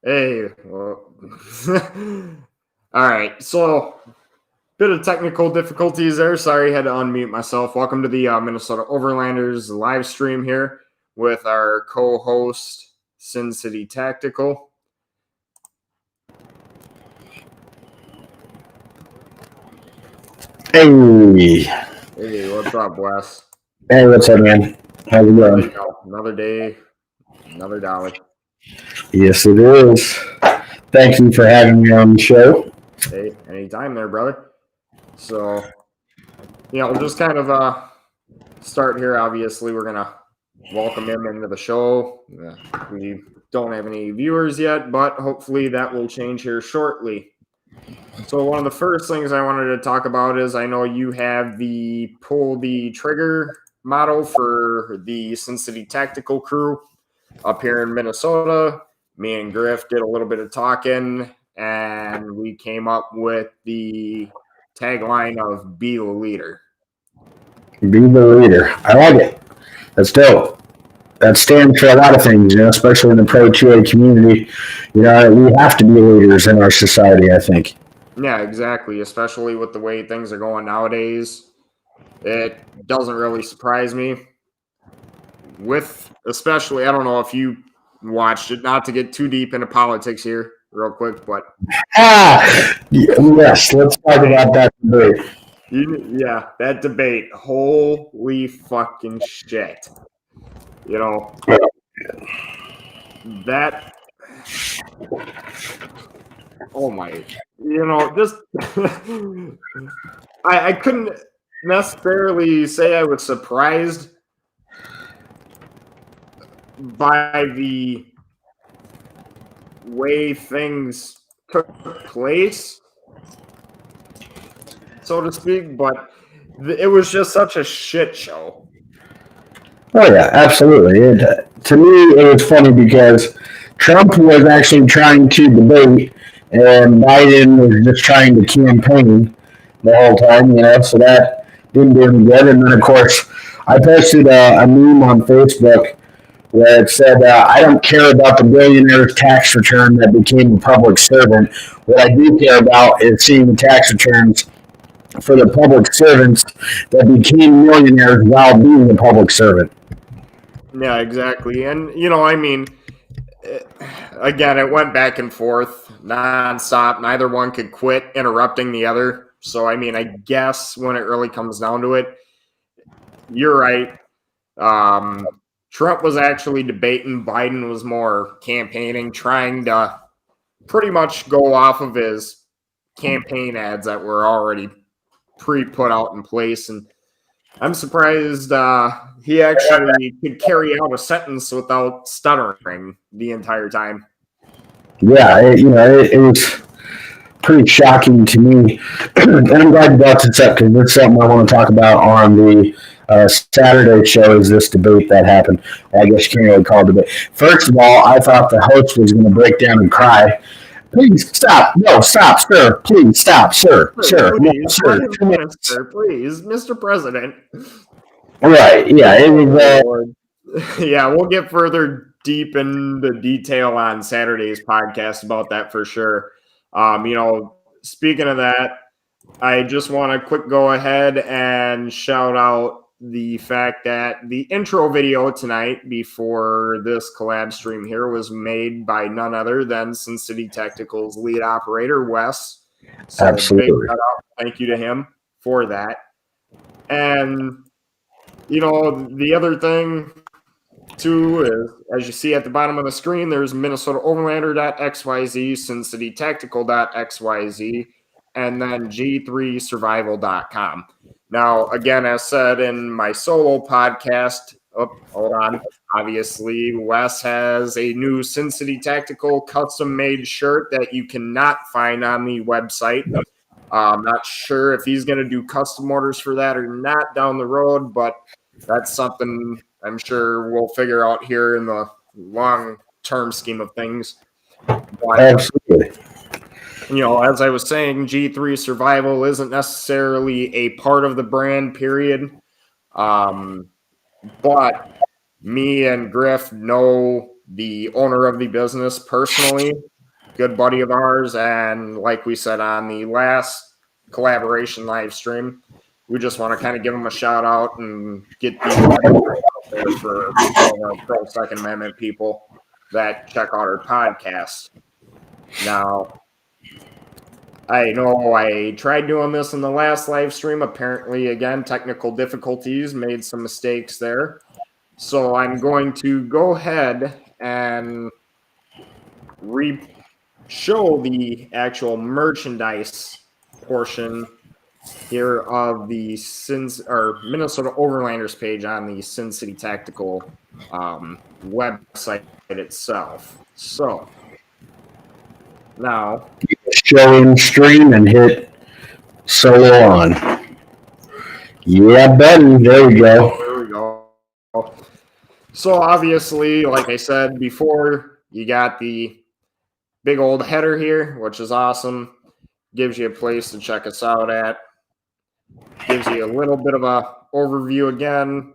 Hey, well, all right. So, bit of technical difficulties there. Sorry, had to unmute myself. Welcome to the Minnesota Overlanders live stream here with our co-host Sin City Tactical. Hey, Hey, what's up, Wes? hey, what's up, man? How's it going? Another day, another dollar. Yes, it is. Thank you for having me on the show. Hey, anytime there, brother. So, we'll just kind of start here. Obviously, we're gonna welcome him into the show. We don't have any viewers yet, but hopefully that will change here shortly. So one of the first things I wanted to talk about is I know you have the pull the trigger model for the Sin City Tactical crew up here in Minnesota. Me and Griff did a little bit of talking, and we came up with the tagline of "Be the leader." Be the leader. I like it. That's dope. That stands for a lot of things, especially in the pro 2A community. We have to be leaders in our society, I think. Yeah, exactly. Especially with the way things are going nowadays, it doesn't really surprise me. Especially, I don't know if you watched it, not to get too deep into politics here, real quick, but Yes, let's talk about that debate. that debate, holy fucking shit. That, oh my, just, I couldn't necessarily say I was surprised by the way things took place, so to speak, but it was just such a shit show. Oh, yeah, absolutely. To me, it was funny because Trump was actually trying to debate, and Biden was just trying to campaign the whole time, so that didn't do any good. And then, of course, I posted a meme on Facebook where it said, I don't care about the billionaire's tax return that became a public servant. What I do care about is seeing the tax returns for the public servants that became millionaires while being a public servant. Yeah, exactly. And, again, it went back and forth nonstop. Neither one could quit interrupting the other. So, I guess when it really comes down to it, you're right. Trump was actually debating. Biden was more campaigning, trying to pretty much go off of his campaign ads that were already pre-put out in place. And I'm surprised he actually could carry out a sentence without stuttering the entire time. Yeah, it was pretty shocking to me. And I'm glad you brought this up because it's something I want to talk about on the Saturday show is this debate that happened. I guess you can't really call it a debate. First of all, I thought the host was going to break down and cry. Please stop. No, stop, sir. Please stop, sir. Sir. Please, No, sir. Minister, please, Mr. President. Right. Yeah. It was. Yeah, we'll get further deep into detail on Saturday's podcast about that for sure. Speaking of that, I just want to quick go ahead and shout out the fact that the intro video tonight before this collab stream here was made by none other than Sin City Tactical's lead operator, Wes. So Absolutely. big shout out. Thank you to him for that. And, the other thing too is, as you see at the bottom of the screen, there's Minnesota Overlander.xyz, SinCityTactical.xyz, and then G3Survival.com. Now, again, as said in my solo podcast, hold on. Obviously, Wes has a new Sin City Tactical custom-made shirt that you cannot find on the website. I'm not sure if he's going to do custom orders for that or not down the road, but that's something I'm sure we'll figure out here in the long-term scheme of things. But, Absolutely. as I was saying, G3 Survival isn't necessarily a part of the brand, period. But me and Griff know the owner of the business personally. good buddy of ours. And like we said on the last collaboration live stream, we just want to kind of give him a shout out and get the word out there for all of our pro Second Amendment people that check out our podcast. Now, I know I tried doing this in the last live stream. Apparently, again, technical difficulties, made some mistakes there. So I'm going to go ahead and show the actual merchandise portion here of the Minnesota Overlanders page on the Sin City Tactical website itself. So now show and stream and hit solo on. Yeah, buddy. There we go. There we go. So obviously, like I said before, you got the big old header here, which is awesome. Gives you a place to check us out at. Gives you a little bit of a overview again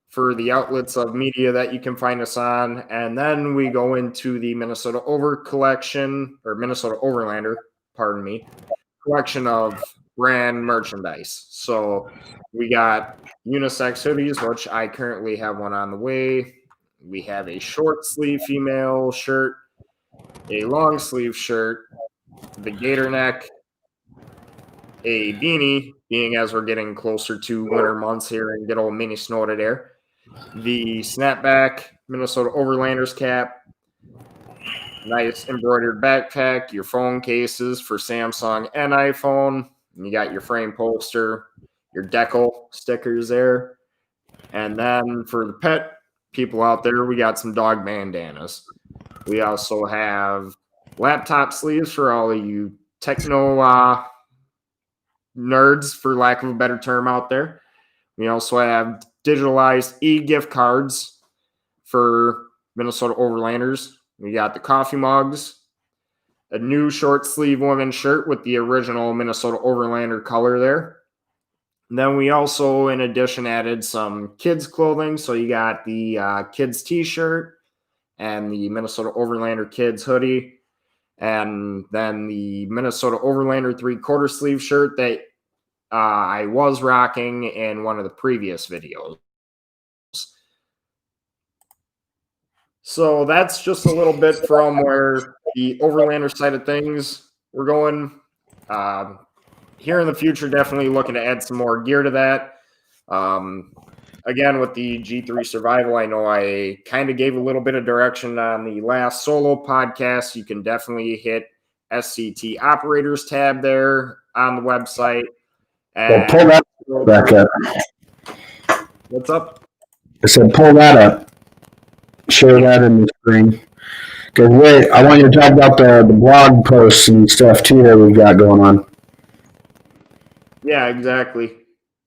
for the outlets of media that you can find us on. And then we go into the Minnesota Minnesota Overlander, pardon me, collection of brand merchandise. So we got unisex hoodies, which I currently have one on the way. We have a short sleeve female shirt, a long sleeve shirt, the gator neck, a beanie, being as we're getting closer to winter months here and good old mini snorted air, the snapback Minnesota Overlanders cap, nice embroidered backpack, your phone cases for Samsung and iPhone. And you got your frame poster, your decal stickers there. And then for the pet people out there, we got some dog bandanas. We also have laptop sleeves for all of you techno nerds, for lack of a better term, out there. We also have digitalized e-gift cards for Minnesota Overlanders. We got the coffee mugs, a new short sleeve women's shirt with the original Minnesota Overlander color there. And then we also, in addition, added some kids clothing. So you got the kids t-shirt and the Minnesota Overlander kids hoodie, and then the Minnesota Overlander 3/4 sleeve shirt that I was rocking in one of the previous videos. So that's just a little bit from where the Overlander side of things we're going. Here in the future, definitely looking to add some more gear to that. Again, with the G3 Survival, I know I kind of gave a little bit of direction on the last solo podcast. You can definitely hit SCT Operators tab there on the website. And pull that back up. What's up? I said pull that up. Share that in the screen. Because I want you to talk about the blog posts and stuff too that we've got going on. Yeah, exactly.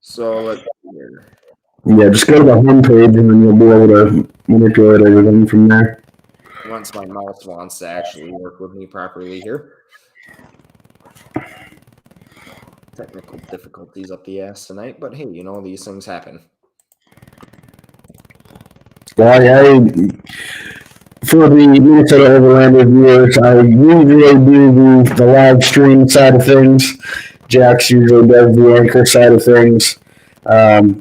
So let's see here. Yeah, just go to the homepage and then you'll be able to manipulate everything from there. Once my mouse wants to actually work with me properly here. Technical difficulties up the ass tonight, but hey, these things happen. Well, for the Minnesota Overlander viewers, I usually do the live stream side of things. Jax usually does the anchor side of things.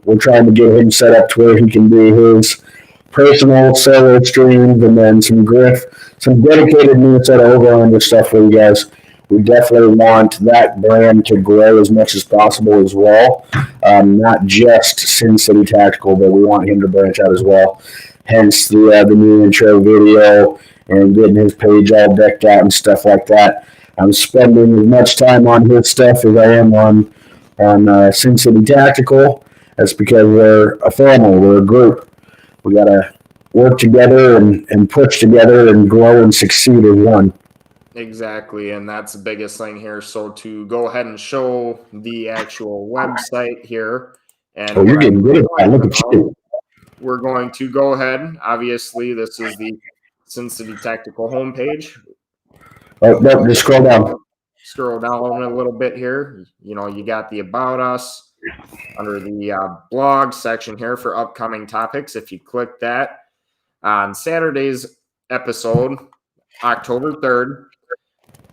We're trying to get him set up to where he can do his personal solo streams and then some dedicated Minnesota Overlander stuff for you guys. We definitely want that brand to grow as much as possible as well. Not just Sin City Tactical, but we want him to branch out as well. Hence the new intro video and getting his page all decked out and stuff like that. I'm spending as much time on his stuff as I am on Sin City Tactical. That's because we're a family, we're a group. We got to work together and push together and grow and succeed as one. Exactly, and that's the biggest thing here. So to go ahead and show the actual website here. And you're getting good at that. Look at you. We're going to go ahead. Obviously, this is the Sin City Tactical homepage. Oh, no, just scroll down. Scroll down a little bit here. You got the About Us under the blog section here for upcoming topics. If you click that, on Saturday's episode, October 3rd,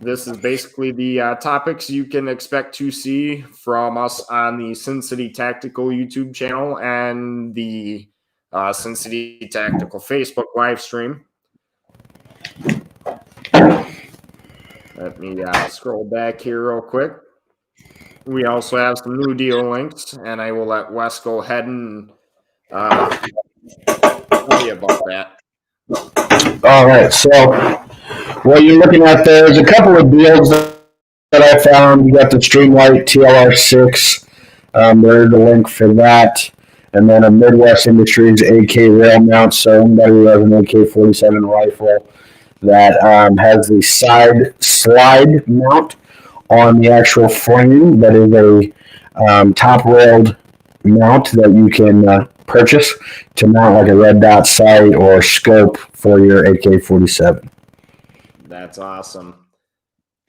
this is basically the topics you can expect to see from us on the Sin City Tactical YouTube channel and the Sin City Tactical Facebook live stream. Let me scroll back here real quick. We also have some new deal links, and I will let Wes go ahead and tell you about that. All right, so what you're looking at there is a couple of deals that I found. You got the Streamlight TLR6. There's a link for that. And then a Midwest Industries AK rail mount. So anybody who has an AK-47 rifle that has the side slide mount on the actual frame, that is a top railed mount that you can purchase to mount like a red dot sight or scope for your AK-47. That's awesome.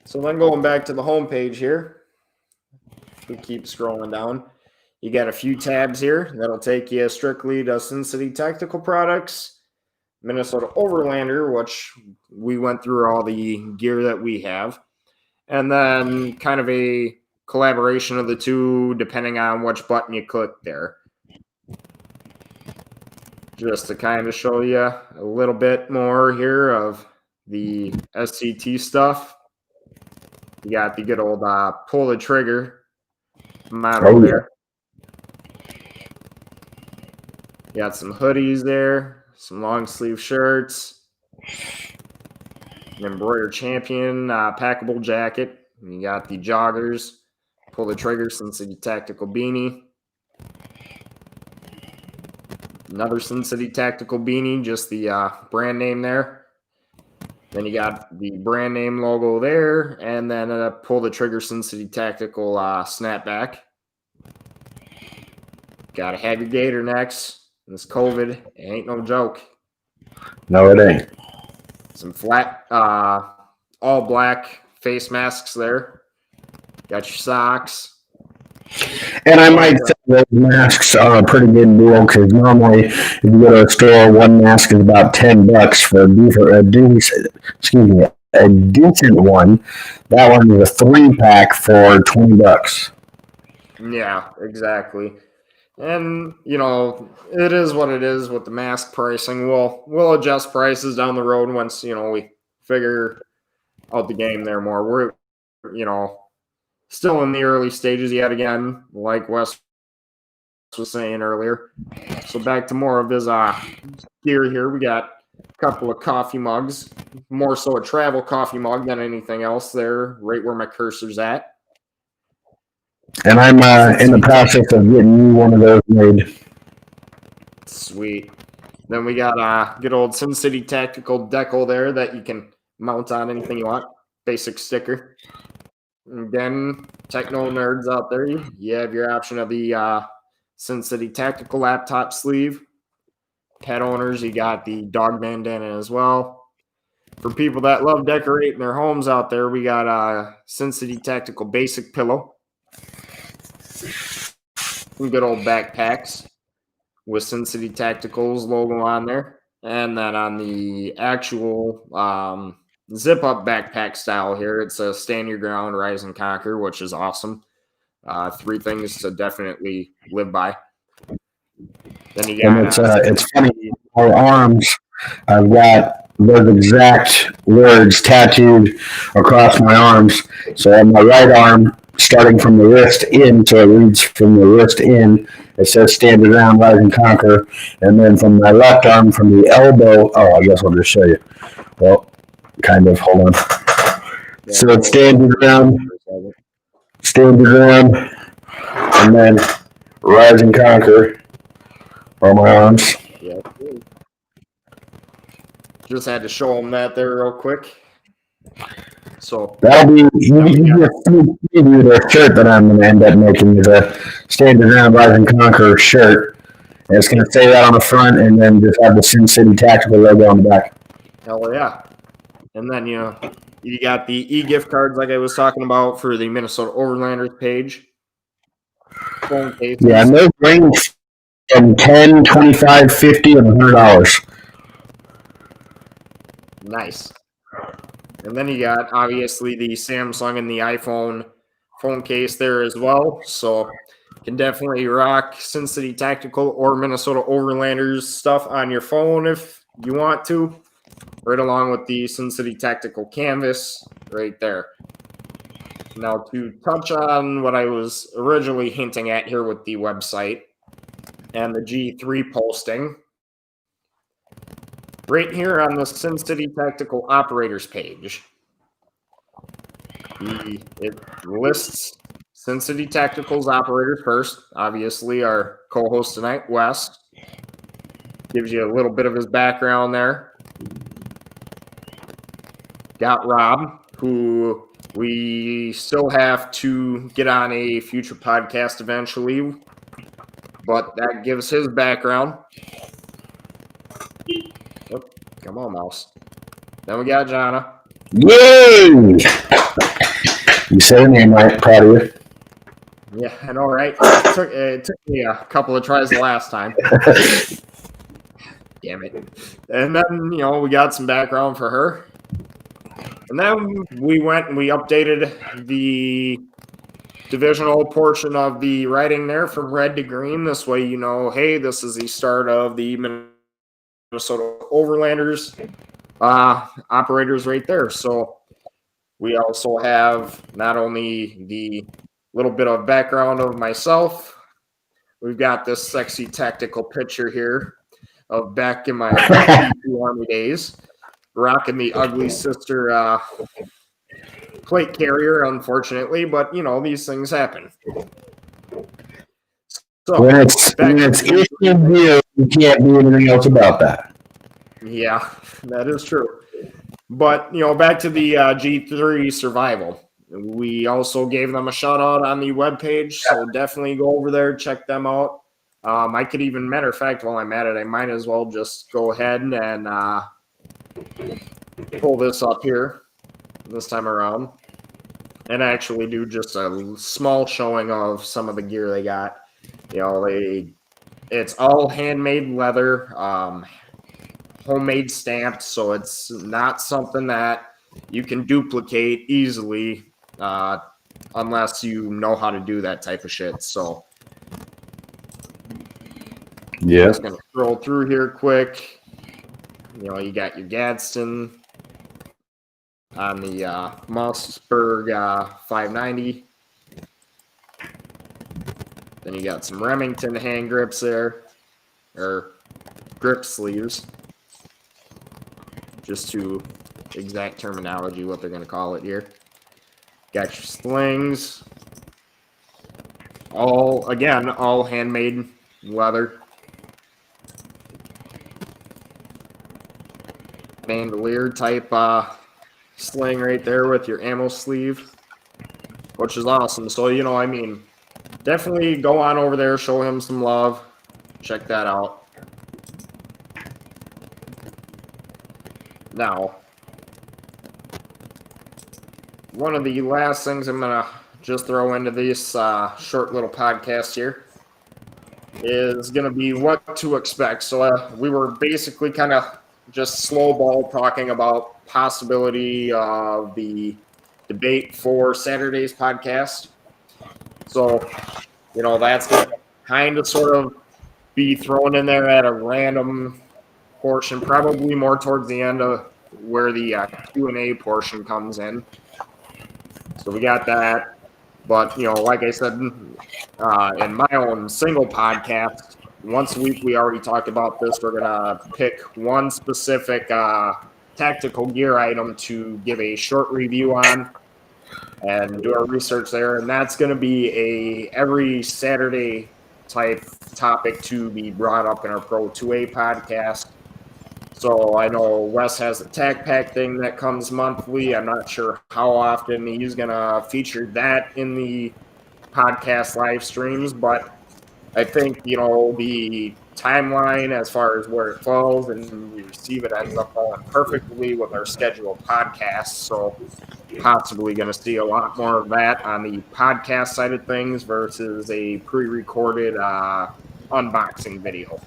So then going back to the home page here, we keep scrolling down. You got a few tabs here that'll take you strictly to Sin City Tactical Products, Minnesota Overlander, which we went through all the gear that we have, and then kind of a collaboration of the two depending on which button you click there. Just to kind of show you a little bit more here of the SCT stuff. You got the good old pull the trigger model there. You got some hoodies there, some long sleeve shirts, an embroidered champion packable jacket. And you got the joggers, pull the trigger Sin City Tactical beanie. Another Sin City Tactical beanie, just the brand name there. Then you got the brand name logo there, and then a pull the trigger Sin City Tactical snapback. Gotta have your gator necks. This COVID, it ain't no joke. No, it ain't. Some flat, all black face masks there. Got your socks. And I might say those masks are a pretty good deal because normally if you go to a store, one mask is about $10 for a decent one. That one is a 3-pack for $20. Yeah, exactly. And, you know, it is what it is with the mask pricing. We'll adjust prices down the road once, you know, we figure out the game there more. We're, you know, still in the early stages yet again, like Wes was saying earlier. So back to more of his gear here. We got a couple of coffee mugs, more so a travel coffee mug than anything else there, right where my cursor's at. And I'm in the process of getting you one of those made. Sweet. Then we got good old Sin City Tactical decal there that you can mount on anything you want. Basic sticker. And then, techno nerds out there, you have your option of the Sin City Tactical laptop sleeve. Pet owners, you got the dog bandana as well. For people that love decorating their homes out there, we got Sin City Tactical basic pillow. Some good old backpacks with Sin City Tactical's logo on there. And then on the actual zip-up backpack style here, it's a Stand Your Ground, Rise and Conquer, which is awesome. 3 things to definitely live by. Then you got, and it's funny, our arms, I've got those exact words tattooed across my arms. So on my right arm, starting from the wrist in, so it reads from the wrist in, it says Stand Your Ground, Rise and Conquer. And then from my left arm, from the elbow, I guess I'll just show you. Well, kind of, hold on. Yeah, so it's Stand Your Ground, and then Rise and Conquer on my arms. Yeah. Just had to show them that there real quick. So that'll be the shirt that I'm going to end up making is a Stand Your Ground, Rise and Conquer shirt. And it's going to say that on the front and then just have the Sin City Tactical logo on the back. Hell yeah. And then, you know, you got the e-gift cards like I was talking about for the Minnesota Overlanders page. Phone cases. Yeah, and those range from $10, $25, $50, and $100. Nice. And then you got obviously the Samsung and the iPhone phone case there as well. So you can definitely rock Sin City Tactical or Minnesota Overlanders stuff on your phone if you want to. Right along with the Sin City Tactical canvas right there. Now, to touch on what I was originally hinting at here with the website and the G3 posting, right here on the Sin City Tactical Operators page, it lists Sin City Tactical's operators first. Obviously, our co-host tonight, Wes, gives you a little bit of his background there. Got Rob, who we still have to get on a future podcast eventually, but that gives his background. Oh, come on, mouse. Then we got Jonna. Yay! You said her name right. Proud of you. Yeah, I know, right? It took me a couple of tries the last time. Damn it. And then, we got some background for her. And then we went and we updated the divisional portion of the writing there from red to green. This way, hey, this is the start of the Minnesota Overlanders operators right there. So we also have not only the little bit of background of myself, we've got this sexy tactical picture here of back in my Army days, rocking the ugly sister plate carrier, unfortunately, but these things happen. So when it's issue view, you can't do anything else about that. Yeah, that is true. But back to the G3 survival. We also gave them a shout out on the webpage, so definitely go over there, check them out. I could even, matter of fact, while I'm at it, I might as well just go ahead and pull this up here this time around and actually do just a small showing of some of the gear they got. It's all handmade leather, homemade stamped, so it's not something that you can duplicate easily unless you know how to do that type of shit. So yeah, just gonna scroll through here quick. You got your Gadsden on the Mossberg 590. Then you got some Remington hand grips there, or grip sleeves, just to exact terminology what they're going to call it here. Got your slings, all handmade leather. Bandolier type sling right there with your ammo sleeve, which is awesome. So, definitely go on over there, show him some love, check that out. Now, one of the last things I'm going to just throw into this short little podcast here is going to be what to expect. So we were basically kind of just slow ball talking about possibility of the debate for Saturday's podcast. So, that's going to kind of sort of be thrown in there at a random portion, probably more towards the end of where the Q&A portion comes in. So we got that. But, like I said, in my own single podcast, once a week we already talked about this. We're going to pick one specific tactical gear item to give a short review on and do our research there. And that's going to be a every Saturday type topic to be brought up in our Pro 2A podcast. So I know Wes has a Tac Pack thing that comes monthly. I'm not sure how often he's going to feature that in the podcast live streams, but I think, the timeline as far as where it falls and we receive it ends up falling perfectly with our scheduled podcasts. So possibly going to see a lot more of that on the podcast side of things versus a pre-recorded unboxing video.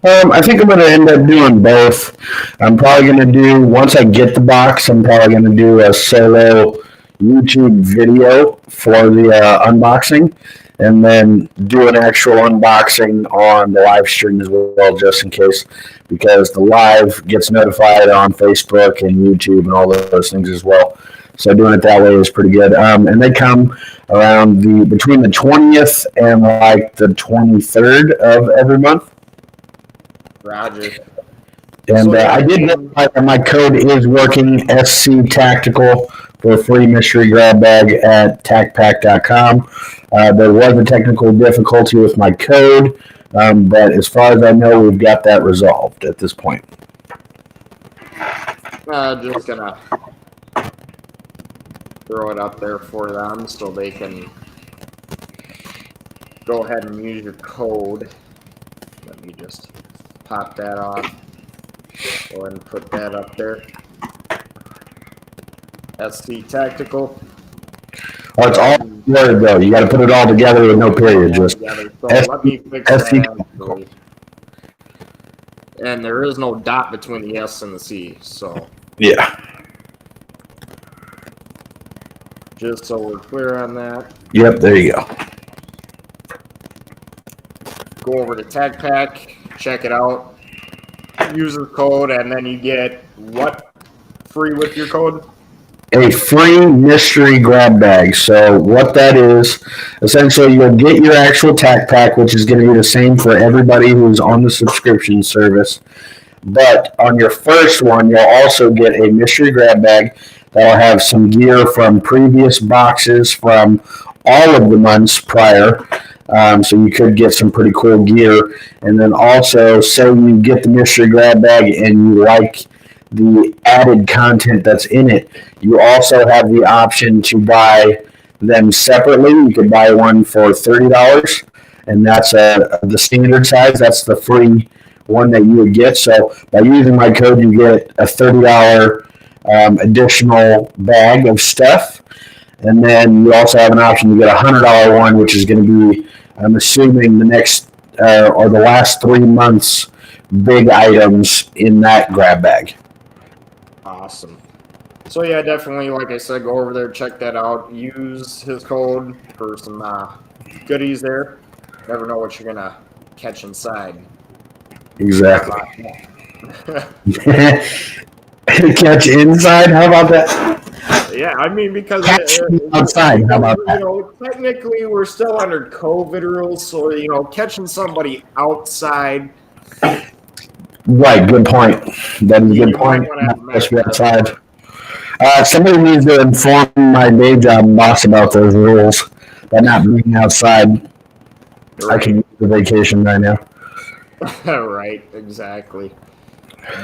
I think I'm going to end up doing both. I'm probably going to do, once I get the box, I'm probably going to do a solo YouTube video for the unboxing and then do an actual unboxing on the live stream as well, just in case, because the live gets notified on Facebook and YouTube and all those things as well. So doing it that way is pretty good. And they come around between the 20th and like the 23rd of every month. Roger. And So, yeah, I did notify that my code is working, SC Tactical, for a free mystery grab bag at tacpack.com. There was a technical difficulty with my code, but as far as I know, we've got that resolved at this point. Just gonna throw it up there for them so they can go ahead and use your code. Let me just pop that off. Go ahead and put that up there. SC Tactical. Oh, it's all word though. You got to put it all together with no period. Just So let me fix SC that. Actually. And there is no dot between the S and the C, so yeah. just so we're clear on that. Yep, there you go. Go over to TagPack, check it out, use the code, and then you get what free with your code? A free mystery grab bag. So what that is, essentially you'll get your actual tack pack, which is going to be the same for everybody who's on the subscription service. But on your first one, you'll also get a mystery grab bag that'll have some gear from previous boxes from all of the months prior. So you could get some pretty cool gear. And then also, say you get the mystery grab bag and you like the added content that's in it, you also have the option to buy them separately. You could buy one for $30, and that's the standard size. That's the free one that you would get. So by using my code, you get a $30 additional bag of stuff. And then you also have an option to get a $100 one, which is going to be, I'm assuming, the next or the last 3 months big items in that grab bag. Awesome. So yeah, definitely, like I said, go over there, check that out. Use his code for some goodies there. Never know what you're gonna catch inside. Exactly. Catch inside? How about that? Yeah, I mean, because outside. How about that? You know, technically we're still under COVID rules, so you know, catching somebody outside. Right, good point. That is a good point. Especially outside. Somebody needs to inform my day job boss about those rules. By not being outside, right. I can use the vacation right now. Right, exactly.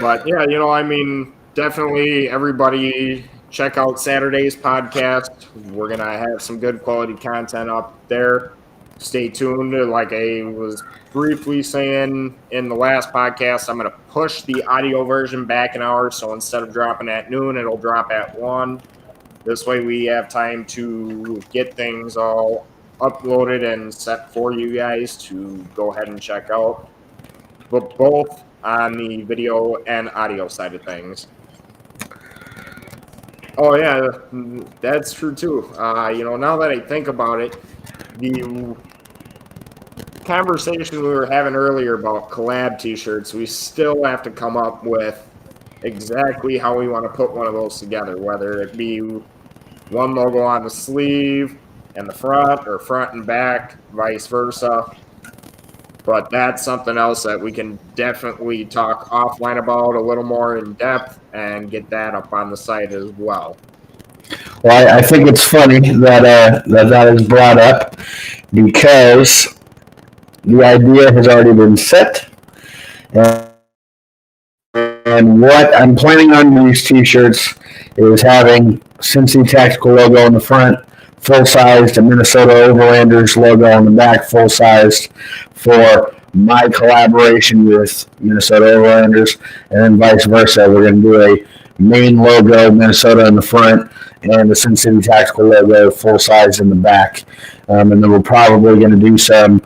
But yeah, you know, I mean, definitely everybody check out Saturday's podcast. We're going to have some good quality content up there. Stay tuned. Like I was briefly saying in the last podcast, I'm going to push the audio version back an hour. So instead of dropping at noon, it'll drop at 1. This way we have time to get things all uploaded and set for you guys to go ahead and check out. But both on the video and audio side of things. Oh yeah, that's true too. You know, now that I think about it, the conversation we were having earlier about collab t-shirts, we still have to come up with exactly how we want to put one of those together, whether it be one logo on the sleeve and the front, or front and back, vice versa. But that's something else that we can definitely talk offline about a little more in depth and get that up on the site as well. Well, I think it's funny that that is brought up because the idea has already been set. And what I'm planning on these t-shirts is having Cincy Tactical logo on the front, full-sized, a Minnesota Overlanders logo on the back, full-sized, for my collaboration with Minnesota Overlanders, and then vice versa. We're going to do a main logo, Minnesota in the front, and the Cincinnati Tactical logo, full-size in the back. And then we're probably going to do some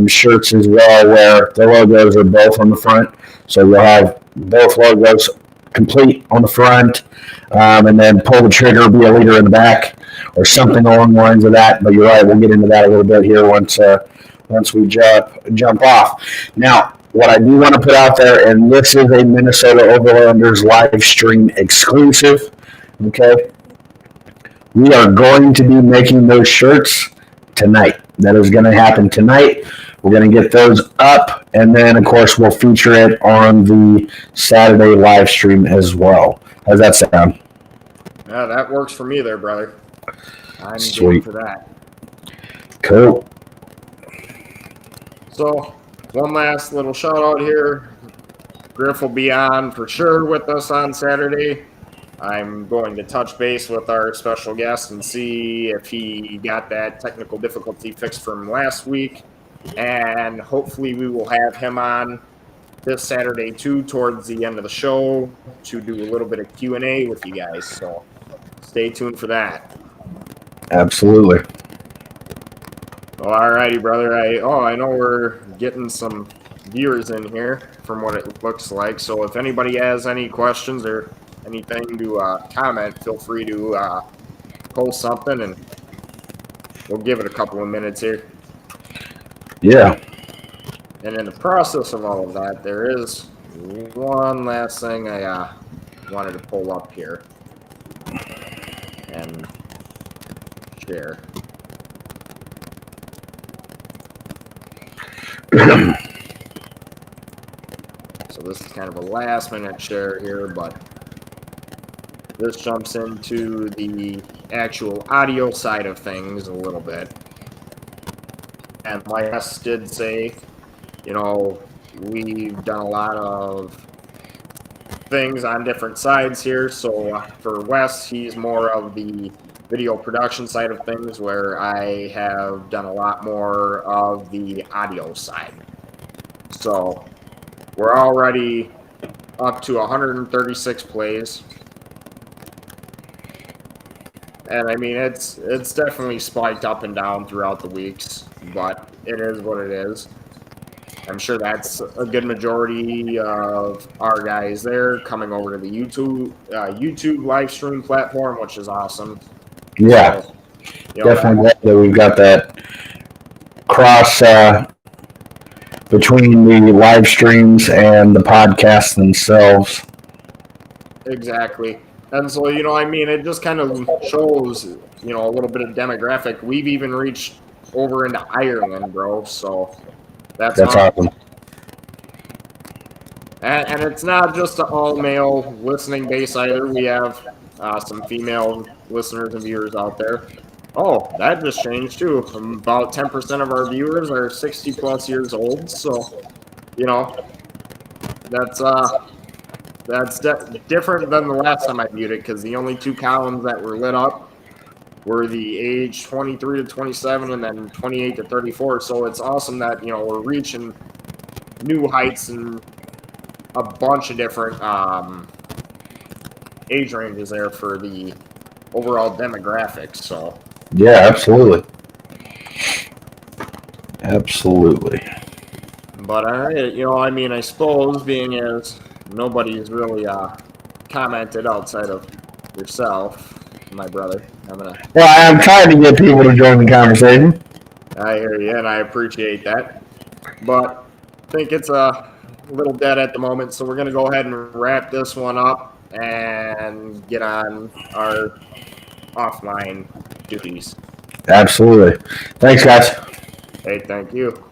shirts as well, where the logos are both on the front. So you'll have both logos complete on the front, and then pull the trigger, be a leader in the back, or something along the lines of that. But you're right, we'll get into that a little bit here once we jump off. Now, what I do want to put out there, and this is a Minnesota Overlanders live stream exclusive. Okay, we are going to be making those shirts tonight. That is going to happen tonight. We're going to get those up, and then, of course, we'll feature it on the Saturday live stream as well. How's that sound? Yeah, that works for me there, brother. I'm Sweet. game for that. Cool. So, one last little shout out here. Griff will be on for sure with us on Saturday. I'm going to touch base with our special guest and see if he got that technical difficulty fixed from last week. And hopefully we will have him on this Saturday too, towards the end of the show, to do a little bit of Q&A with you guys. So stay tuned for that. Absolutely. Well, all righty, brother. I know we're getting some viewers in here from what it looks like. So if anybody has any questions or anything to comment, feel free to post something, and we'll give it a couple of minutes here. Yeah. And in the process of all of that, there is one last thing I wanted to pull up here and share. So this is kind of a last minute share here, but this jumps into the actual audio side of things a little bit. And my guest did say, you know, we've done a lot of things on different sides here. So for Wes, he's more of the video production side of things, where I have done a lot more of the audio side. So we're already up to 136 plays. And I mean, it's definitely spiked up and down throughout the weeks, but it is what it is. I'm sure that's a good majority of our guys there coming over to the YouTube live stream platform, which is awesome. Yeah. So, you know, Definitely glad that we've got that cross between the live streams and the podcasts themselves. Exactly. And so, you know, I mean, it just kind of shows, you know, a little bit of demographic. We've even reached over into Ireland, bro. So that's awesome. And it's not just an all-male listening base either. We have some female listeners and viewers out there. Oh, that just changed too. About 10% of our viewers are 60-plus years old. So, you know, that's different than the last time I viewed it, because the only two columns that were lit up were the age 23 to 27 and then 28 to 34. So it's awesome that, you know, we're reaching new heights and a bunch of different age ranges there for the overall demographics. So yeah, absolutely. Absolutely. But you know, I mean, I suppose being as nobody's really commented outside of yourself, my brother, Well, I'm trying to get people to join the conversation. I hear you, and I appreciate that. But I think it's a little dead at the moment, so we're going to go ahead and wrap this one up and get on our offline duties. Absolutely. Thanks, guys. Hey, thank you.